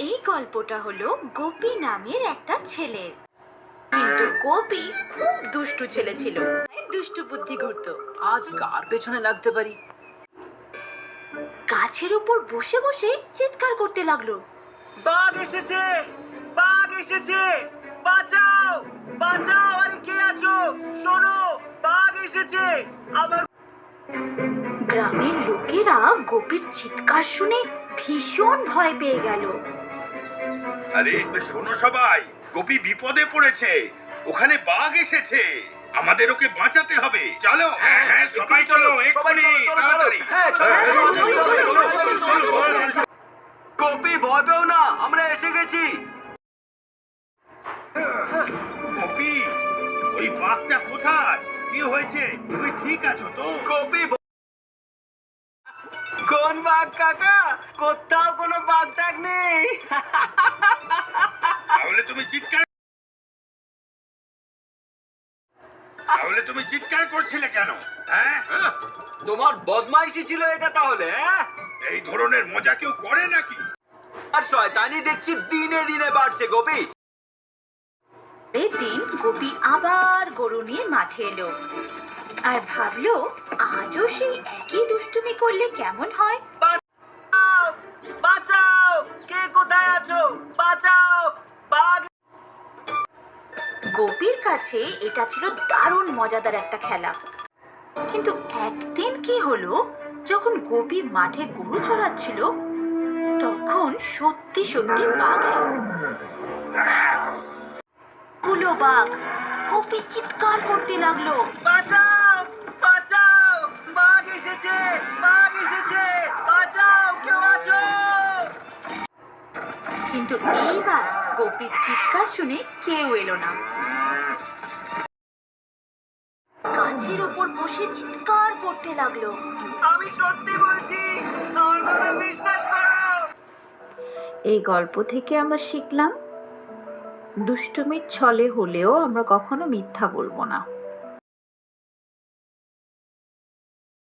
এই গল্পটা হলো গোপী নামের একটা ছেলের। কিন্তু গোপী খুব দুষ্টু ছেলে ছিল, দুষ্টু বুদ্ধি ঘুরতো। আজ কার পেছনে লাগতে পারি? গাছের উপর বসে বসে চিৎকার করতে লাগলো, বাঘ এসেছে, বাঘ এসেছে, বাঁচাও, বাঁচাও, আরে কে আছো? শোনো, বাঘ এসেছে আমার। গ্রামের লোকেরা গোপীর চিৎকার শুনে ভীষণ ভয় পেয়ে গেল। আরে শোনো সবাই, গোপী বিপদে পড়েছে, ওখানে বাঘ এসেছে, আমাদের ওকে বাঁচাতে হবে। চলো, হ্যাঁ হ্যাঁ সবাই চলো, এক্ষুনি তাড়াতাড়ি। গোপী ভয় পেও না, আমরা এসে গেছি। গোপী, ওই বাঘটা কোথায়? কি হয়েছে? তুমি ঠিক আছো তো? গোপী, কোন বাঘ কাকা? কোথাও কোনো বাঘ টাক নেই। তাহলে তুমি চিৎকার করছিলে কেন? হ্যাঁ, তোমার বদমাইশি ছিল এটা তাহলে? হ্যাঁ, এই ধরনের মজা কেউ করে নাকি? আর শয়তানি দেখছি দিনে দিনে বাড়ছে গোপী। পরের দিন গোপী আবার গরু নিয়ে মাঠে এলো আর ভাবলো আজও সেই একই দুষ্টুমি করলে কেমন হয়। বাঁচাও, বাঁচাও, কে কোথায় আছো? বাঁচাও, বাঘ। গোপীর কাছে এটা ছিল দারুণ মজাদার একটা খেলা। কিন্তু একদিন কি হলো, যখন গোপী মাঠে গরু চড়াচ্ছিল তখন সত্যি সত্যি বাঘ এলো। গুলো বাঘ গোপী চিৎকার করতে লাগলো, বাঁচাও, বাঁচাও, বাঘ এসেছে, বাঘ এসেছে, বাঁচাও, কেউ আছো? কিন্তু এইবার গোপীর চিৎকার শুনে কেউ এলো না। গাছের উপর বসে চিৎকার করতে লাগলো, আমি সত্যি বলছি, আমার কথা বিশ্বাস করো। এই গল্প থেকে আমরা শিখলাম দুষ্টুমির ছলে হলেও আমরা কখনো মিথ্যা বলবো না।